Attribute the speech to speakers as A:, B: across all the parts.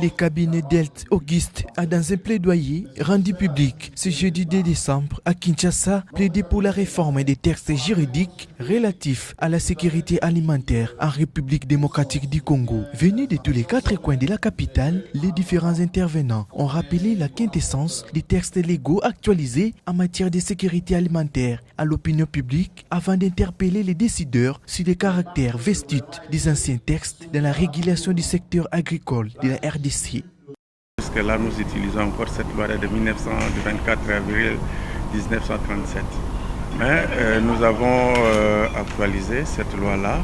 A: Les cabinets d'Elt Auguste a dans un plaidoyer rendu public ce jeudi 2 décembre à Kinshasa plaidé pour la réforme des textes juridiques relatifs à la sécurité alimentaire en République démocratique du Congo. Venus de tous les quatre coins de la capitale, les différents intervenants ont rappelé la quintessence des textes légaux actualisés en matière de sécurité alimentaire à l'opinion publique avant d'interpeller les décideurs sur les caractères vestus des anciens textes dans la régulation du secteur agricole de la RDC.
B: Jusque là, nous utilisons encore cette loi de 24 avril 1937. Mais nous avons actualisé cette loi-là.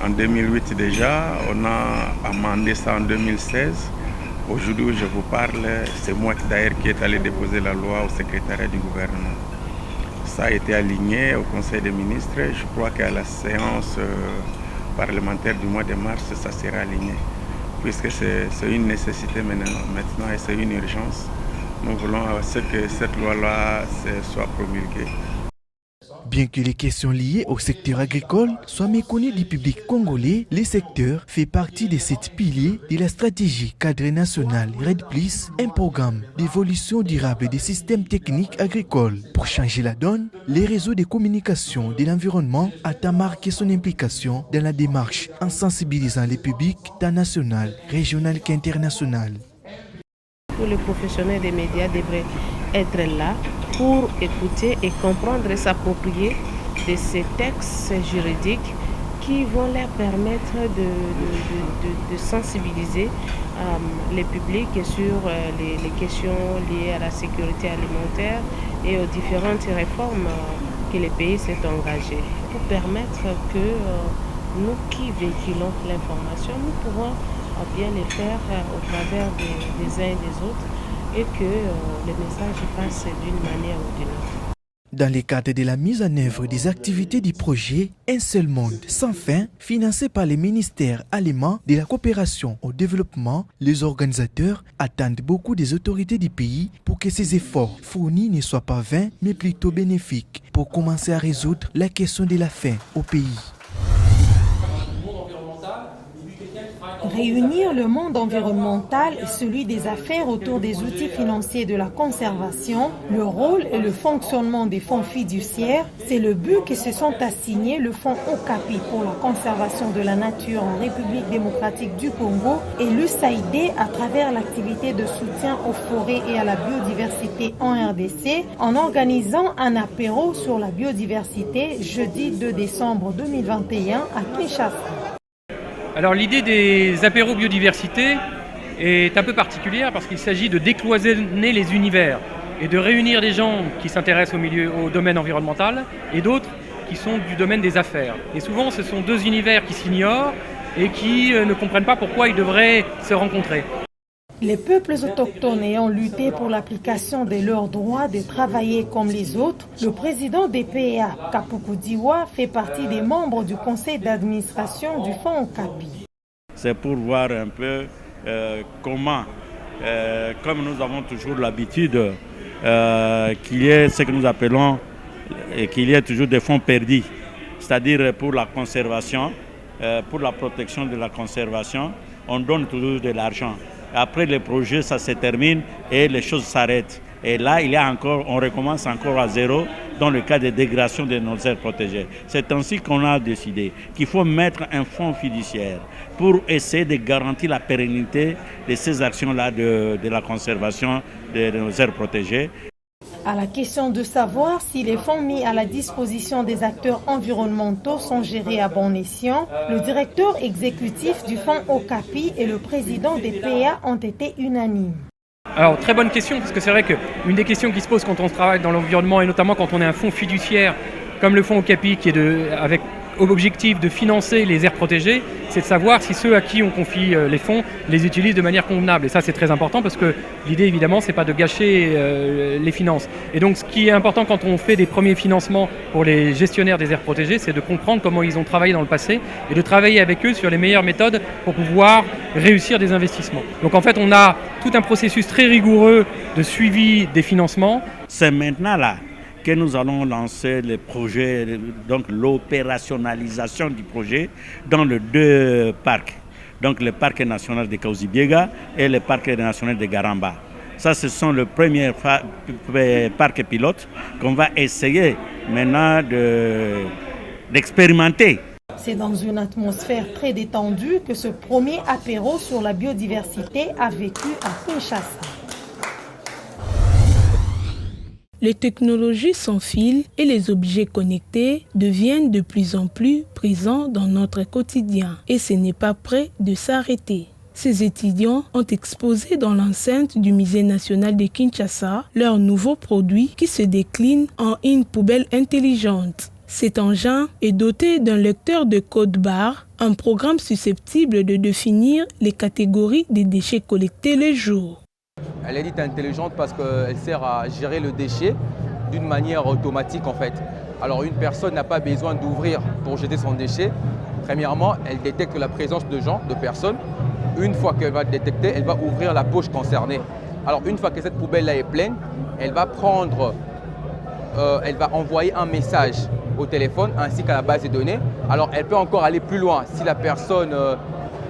B: En 2008 déjà, on a amendé ça en 2016. Aujourd'hui où je vous parle, c'est moi d'ailleurs qui est allé déposer la loi au secrétariat du gouvernement. Ça a été aligné au Conseil des ministres. Je crois qu'à la séance parlementaire du mois de mars, ça sera aligné. Puisque c'est une nécessité maintenant et c'est une urgence. Nous voulons que cette loi-là soit promulguée.
A: Bien que les questions liées au secteur agricole soient méconnues du public congolais, le secteur fait partie des 7 piliers de la stratégie cadre nationale RED+, un programme d'évolution durable des systèmes techniques agricoles. Pour changer la donne, les réseaux de communication de l'environnement a marqué son implication dans la démarche en sensibilisant les publics tant national, régional qu'international.
C: Tous les professionnels des médias devraient être là pour écouter et comprendre et s'approprier de ces textes juridiques qui vont leur permettre de sensibiliser les publics sur les questions liées à la sécurité alimentaire et aux différentes réformes que le pays s'est engagé. Pour permettre que nous qui véhiculons l'information, nous pouvons bien les faire au travers des uns et des autres et que le message passe d'une manière ou d'une autre.
A: Dans le cadre de la mise en œuvre des activités du projet Un seul monde sans fin, financé par les ministères allemands de la coopération au développement, les organisateurs attendent beaucoup des autorités du pays pour que ces efforts fournis ne soient pas vains mais plutôt bénéfiques pour commencer à résoudre la question de la faim au pays.
D: Réunir le monde environnemental et celui des affaires autour des outils financiers de la conservation, le rôle et le fonctionnement des fonds fiduciaires, c'est le but que se sont assignés le fonds Okapi pour la conservation de la nature en République démocratique du Congo et l'USAID à travers l'activité de soutien aux forêts et à la biodiversité en RDC en organisant un apéro sur la biodiversité jeudi 2 décembre 2021 à Kinshasa.
E: Alors l'idée des apéros biodiversité est un peu particulière parce qu'il s'agit de décloisonner les univers et de réunir des gens qui s'intéressent au domaine environnemental et d'autres qui sont du domaine des affaires. Et souvent ce sont deux univers qui s'ignorent et qui ne comprennent pas pourquoi ils devraient se rencontrer.
D: Les peuples autochtones ayant lutté pour l'application de leurs droits de travailler comme les autres, le président des PA, Kapuku Diwa, fait partie des membres du conseil d'administration du fonds Okapi.
F: C'est pour voir un peu comment, comme nous avons toujours l'habitude, qu'il y ait ce que nous appelons, qu'il y ait toujours des fonds perdus, c'est-à-dire pour la conservation, pour la protection de la conservation, on donne toujours de l'argent. Après le projet, ça se termine et les choses s'arrêtent. Et là, on recommence encore à zéro dans le cas de dégradation de nos aires protégées. C'est ainsi qu'on a décidé qu'il faut mettre un fonds fiduciaire pour essayer de garantir la pérennité de ces actions-là de la conservation de nos aires protégées.
D: À la question de savoir si les fonds mis à la disposition des acteurs environnementaux sont gérés à bon escient, le directeur exécutif du fonds Okapi et le président des PA ont été unanimes.
E: Alors très bonne question parce que c'est vrai qu'une des questions qui se pose quand on travaille dans l'environnement et notamment quand on est un fonds fiduciaire comme le fonds Okapi qui est avec objectif de financer les aires protégées, c'est de savoir si ceux à qui on confie les fonds les utilisent de manière convenable. Et ça, c'est très important parce que l'idée, évidemment, c'est pas de gâcher les finances. Et donc, ce qui est important quand on fait des premiers financements pour les gestionnaires des aires protégées, c'est de comprendre comment ils ont travaillé dans le passé et de travailler avec eux sur les meilleures méthodes pour pouvoir réussir des investissements. Donc, en fait, on a tout un processus très rigoureux de suivi des financements.
F: C'est maintenant là que nous allons lancer le projet, donc l'opérationnalisation du projet dans les deux parcs. donc le parc national de Kaouzi-Biega et le parc national de Garamba. Ça, ce sont les premiers parcs pilotes qu'on va essayer maintenant d'expérimenter.
D: C'est dans une atmosphère très détendue que ce premier apéro sur la biodiversité a vécu à Kinshasa.
G: Les technologies sans fil et les objets connectés deviennent de plus en plus présents dans notre quotidien et ce n'est pas prêt de s'arrêter. Ces étudiants ont exposé dans l'enceinte du Musée national de Kinshasa leur nouveau produit qui se décline en une poubelle intelligente. Cet engin est doté d'un lecteur de code barre, un programme susceptible de définir les catégories des déchets collectés le jour.
H: Elle est dite intelligente parce qu'elle sert à gérer le déchet d'une manière automatique en fait. Alors une personne n'a pas besoin d'ouvrir pour jeter son déchet. Premièrement, elle détecte la présence de gens, de personnes. Une fois qu'elle va détecter, elle va ouvrir la poche concernée. Alors une fois que cette poubelle-là est pleine, elle va envoyer un message au téléphone ainsi qu'à la base de données. Alors elle peut encore aller plus loin. Si la personne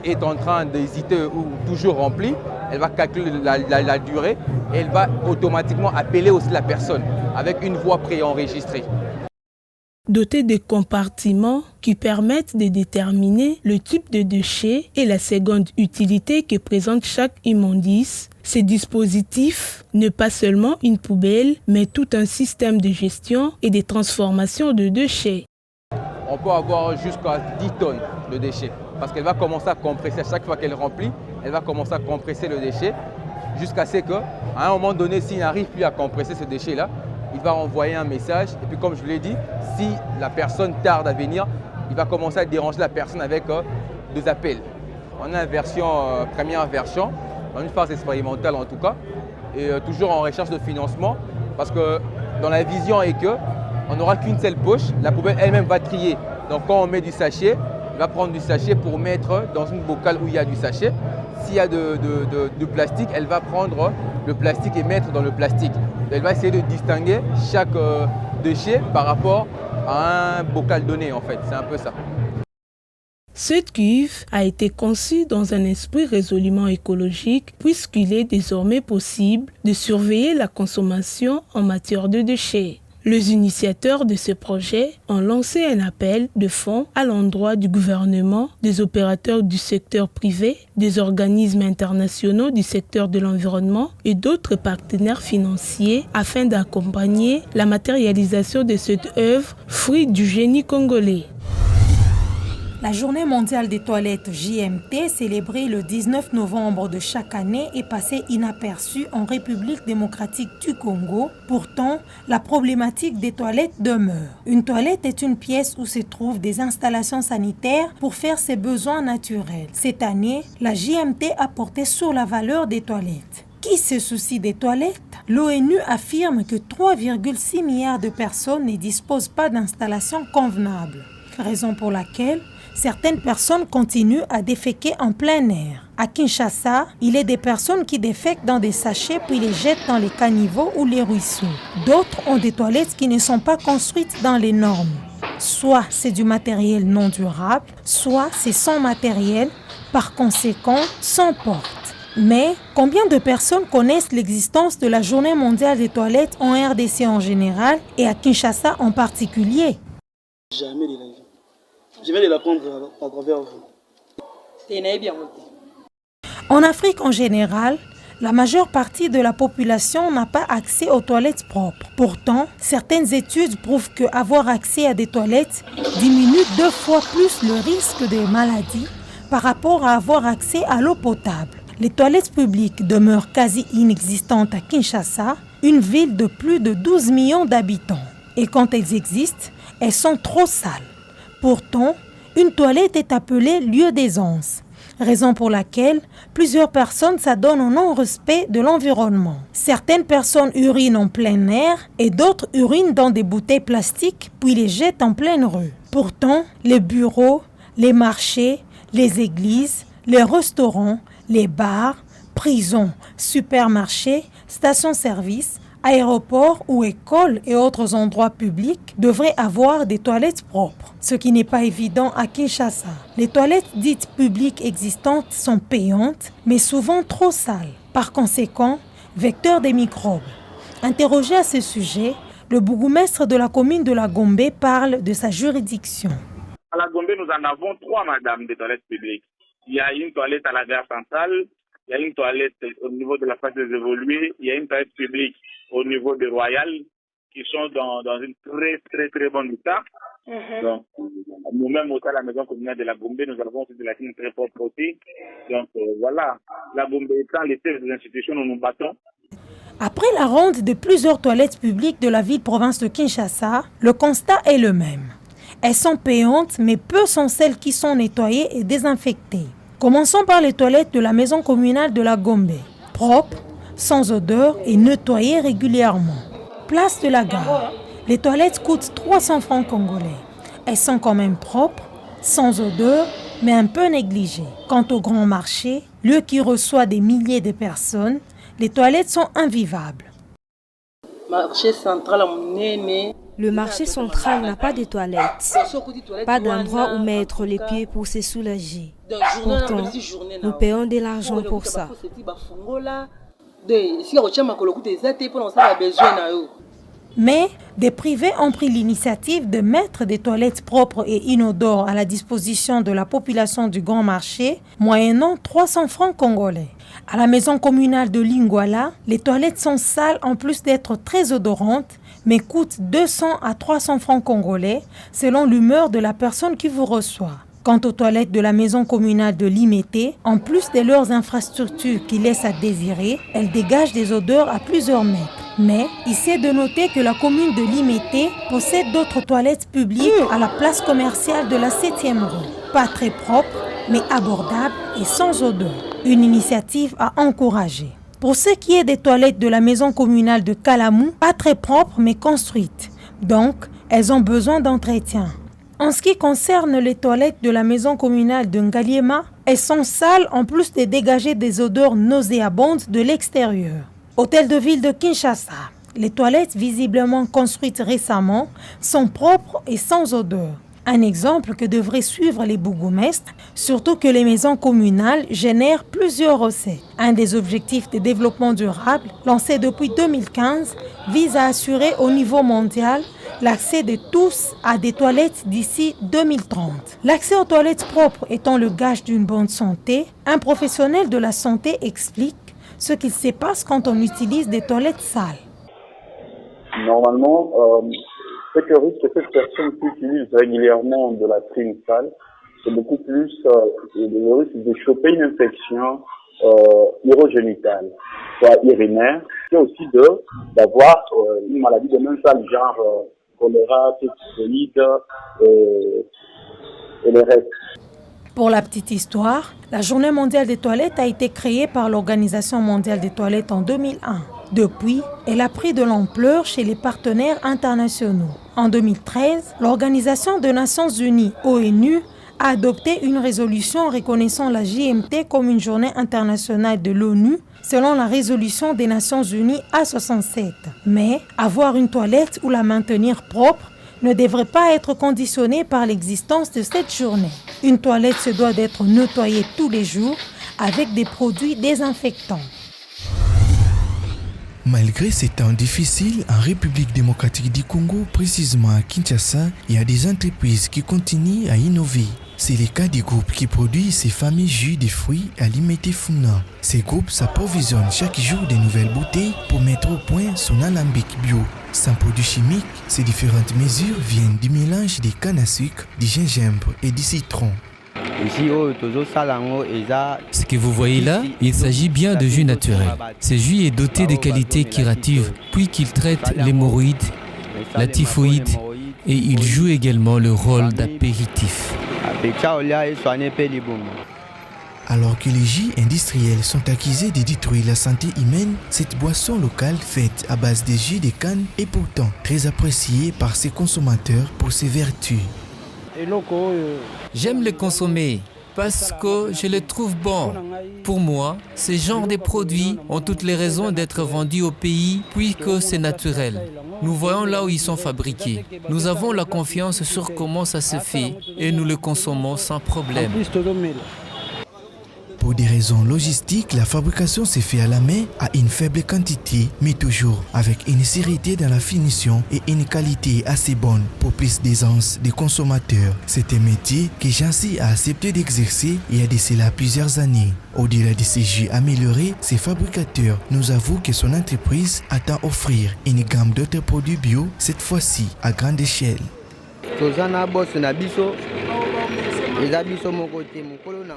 H: est en train d'hésiter ou toujours remplie, elle va calculer la durée et elle va automatiquement appeler aussi la personne avec une voix préenregistrée.
G: Doté de compartiments qui permettent de déterminer le type de déchet et la seconde utilité que présente chaque immondice, ces dispositifs ne pas seulement une poubelle, mais tout un système de gestion et de transformation de déchets.
H: On peut avoir jusqu'à 10 tonnes de déchets parce qu'elle va commencer à compresser. À chaque fois qu'elle remplit, elle va commencer à compresser le déchet jusqu'à ce qu'à un moment donné, s'il n'arrive plus à compresser ce déchet-là, il va envoyer un message et puis comme je l'ai dit, si la personne tarde à venir, il va commencer à déranger la personne avec 2 appels. On a une version, première version, dans une phase expérimentale en tout cas, et toujours en recherche de financement parce que dans la vision est qu'on n'aura qu'une seule poche, la poubelle elle-même va trier. Donc quand on met du sachet, elle va prendre du sachet pour mettre dans une bocale où il y a du sachet. S'il y a de plastique, elle va prendre le plastique et mettre dans le plastique. Elle va essayer de distinguer chaque déchet par rapport à un bocal donné en fait, c'est un peu ça.
G: Cette cuve a été conçue dans un esprit résolument écologique puisqu'il est désormais possible de surveiller la consommation en matière de déchets. Les initiateurs de ce projet ont lancé un appel de fonds à l'endroit du gouvernement, des opérateurs du secteur privé, des organismes internationaux du secteur de l'environnement et d'autres partenaires financiers afin d'accompagner la matérialisation de cette œuvre, fruit du génie congolais.
D: La Journée mondiale des toilettes JMT, célébrée le 19 novembre de chaque année, est passée inaperçue en République démocratique du Congo. Pourtant, la problématique des toilettes demeure. Une toilette est une pièce où se trouvent des installations sanitaires pour faire ses besoins naturels. Cette année, la JMT a porté sur la valeur des toilettes. Qui se soucie des toilettes? L'ONU affirme que 3,6 milliards de personnes ne disposent pas d'installations convenables. Raison pour laquelle certaines personnes continuent à déféquer en plein air. À Kinshasa, il est des personnes qui défèquent dans des sachets puis les jettent dans les caniveaux ou les ruisseaux. D'autres ont des toilettes qui ne sont pas construites dans les normes. Soit c'est du matériel non durable, soit c'est sans matériel, par conséquent sans porte. Mais combien de personnes connaissent l'existence de la Journée mondiale des toilettes en RDC en général et à Kinshasa en particulier?
I: Jamais de la vie. Je vais l'apprendre à travers vous.
D: En Afrique en général, la majeure partie de la population n'a pas accès aux toilettes propres. Pourtant, certaines études prouvent qu'avoir accès à des toilettes diminue 2 fois plus le risque de maladies par rapport à avoir accès à l'eau potable. Les toilettes publiques demeurent quasi inexistantes à Kinshasa, une ville de plus de 12 millions d'habitants. Et quand elles existent, elles sont trop sales. Pourtant, une toilette est appelée lieu d'aisance, raison pour laquelle plusieurs personnes s'adonnent au non-respect de l'environnement. Certaines personnes urinent en plein air et d'autres urinent dans des bouteilles plastiques puis les jettent en pleine rue. Pourtant, les bureaux, les marchés, les églises, les restaurants, les bars, prisons, supermarchés, stations-service, Aéroports ou écoles et autres endroits publics devraient avoir des toilettes propres, ce qui n'est pas évident à Kinshasa. Les toilettes dites publiques existantes sont payantes, mais souvent trop sales. Par conséquent, vecteurs des microbes. Interrogé à ce sujet, le bourgmestre de la commune de la Gombe parle de sa juridiction.
J: À la Gombe, nous en avons 3, madame, des toilettes publiques. Il y a une toilette à la gare centrale, il y a une toilette au niveau de la phase des évolués, il y a une toilette publique au niveau de Royal, qui sont dans une très bon état. Donc, nous-mêmes, au sein de la maison communale de la Gombe, nous avons aussi de la clinique très propre aussi. Donc, voilà, la Gombe étant les chefs des institutions, nous nous battons.
D: Après la ronde de plusieurs toilettes publiques de la ville-province de Kinshasa, le constat est le même. Elles sont payantes, mais peu sont celles qui sont nettoyées et désinfectées. Commençons par les toilettes de la maison communale de la Gombe. Propres, sans odeur et nettoyées régulièrement. Place de la gare. Les toilettes coûtent 300 francs congolais. Elles sont quand même propres, sans odeur, mais un peu négligées. Quant au grand marché, lieu qui reçoit des milliers de personnes, les toilettes sont invivables.
K: Le marché central n'a pas de toilettes, pas d'endroit où mettre les pieds pour se soulager. Pourtant, nous payons de l'argent pour ça.
D: Mais des privés ont pris l'initiative de mettre des toilettes propres et inodores à la disposition de la population du grand marché, moyennant 300 francs congolais. À la maison communale de Lingwala, les toilettes sont sales en plus d'être très odorantes, mais coûtent 200 à 300 francs congolais selon l'humeur de la personne qui vous reçoit. Quant aux toilettes de la maison communale de Limete, en plus de leurs infrastructures qui laissent à désirer, elles dégagent des odeurs à plusieurs mètres. Mais ici est de noter que la commune de Limete possède d'autres toilettes publiques à la place commerciale de la 7e rue. Pas très propres, mais abordables et sans odeur. Une initiative à encourager. Pour ce qui est des toilettes de la maison communale de Kalamou, pas très propres mais construites. Donc, elles ont besoin d'entretien. En ce qui concerne les toilettes de la maison communale de Ngaliema, elles sont sales en plus de dégager des odeurs nauséabondes de l'extérieur. Hôtel de ville de Kinshasa, les toilettes visiblement construites récemment sont propres et sans odeur. Un exemple que devraient suivre les bourgmestres, surtout que les maisons communales génèrent plusieurs recettes. Un des objectifs de développement durable, lancé depuis 2015, vise à assurer au niveau mondial l'accès de tous à des toilettes d'ici 2030. L'accès aux toilettes propres étant le gage d'une bonne santé, un professionnel de la santé explique ce qu'il se passe quand on utilise des toilettes sales.
L: Normalement, ce que risque cette personne qui utilise régulièrement de la trine sale, c'est beaucoup plus le risque de choper une infection urogénitale, soit urinaire, et aussi d'avoir une maladie de même sale, genre choléra, typhoïde et le reste.
D: Pour la petite histoire, la Journée mondiale des toilettes a été créée par l'Organisation mondiale des toilettes en 2001. Depuis, elle a pris de l'ampleur chez les partenaires internationaux. En 2013, l'Organisation des Nations Unies, ONU, a adopté une résolution reconnaissant la JMT comme une journée internationale de l'ONU, selon la résolution des Nations Unies A67. Mais avoir une toilette ou la maintenir propre ne devrait pas être conditionné par l'existence de cette journée. Une toilette se doit d'être nettoyée tous les jours avec des produits désinfectants.
A: Malgré ces temps difficiles, en République démocratique du Congo, précisément à Kinshasa, il y a des entreprises qui continuent à innover. C'est le cas du groupe qui produit ces fameux jus de fruits à Limete Funa. Ces groupes s'approvisionnent chaque jour de nouvelles bouteilles pour mettre au point son alambic bio. Sans produits chimiques, ces différentes mesures viennent du mélange de canne à sucre, du gingembre et du citron.
M: Ce que vous voyez là, il s'agit bien de jus naturel. Ce jus est doté de qualités curatives puisqu'il traite l'hémorroïde, la typhoïde et il joue également le rôle d'apéritif.
A: Alors que les jus industriels sont accusés de détruire la santé humaine, cette boisson locale faite à base de jus de canne est pourtant très appréciée par ses consommateurs pour ses vertus.
M: J'aime le consommer. parce que je les trouve bons. Pour moi, ce genre de produits ont toutes les raisons d'être vendus au pays puisque c'est naturel. Nous voyons là où ils sont fabriqués. Nous avons la confiance sur comment ça se fait et nous le consommons sans problème.
A: Pour des raisons logistiques, la fabrication se fait à la main à une faible quantité, mais toujours avec une sérénité dans la finition et une qualité assez bonne pour plus d'aisance des consommateurs. C'est un métier que Jancy a accepté d'exercer il y a de cela plusieurs années. Au-delà de ces jus améliorés, ces fabricateurs nous avouent que son entreprise attend offrir une gamme d'autres produits bio, cette fois-ci à grande échelle.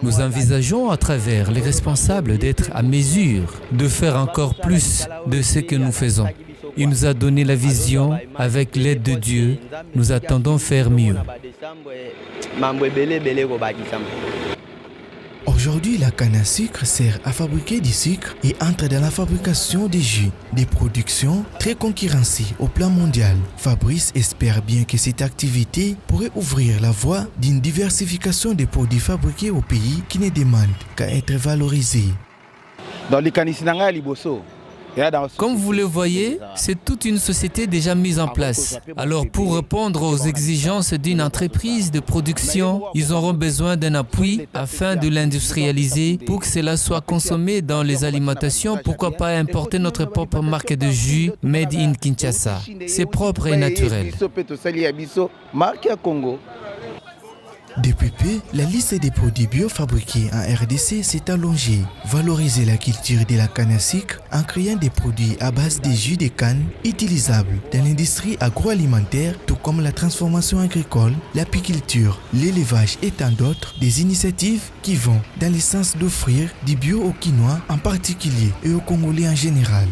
M: Nous envisageons à travers les responsables d'être à mesure de faire encore plus de ce que nous faisons. Il nous a donné la vision, avec l'aide de Dieu, nous attendons faire mieux.
A: Aujourd'hui, la canne à sucre sert à fabriquer du sucre et entre dans la fabrication des jus, des productions très concurrencées au plan mondial. Fabrice espère bien que cette activité pourrait ouvrir la voie d'une diversification des produits fabriqués au pays qui ne demandent qu'à être valorisés.
N: Dans les canissinanga liboso.
M: Comme vous le voyez, c'est toute une société déjà mise en place. Alors pour répondre aux exigences d'une entreprise de production, ils auront besoin d'un appui afin de l'industrialiser pour que cela soit consommé dans les alimentations. Pourquoi pas importer notre propre marque de jus Made in Kinshasa. C'est propre et naturel.
A: Depuis peu, la liste des produits bio fabriqués en RDC s'est allongée. Valoriser la culture de la canne à sucre en créant des produits à base de jus de canne utilisables dans l'industrie agroalimentaire, tout comme la transformation agricole, l'apiculture, l'élevage et tant d'autres, des initiatives qui vont dans le sens d'offrir du bio aux Quinois en particulier et aux Congolais en général.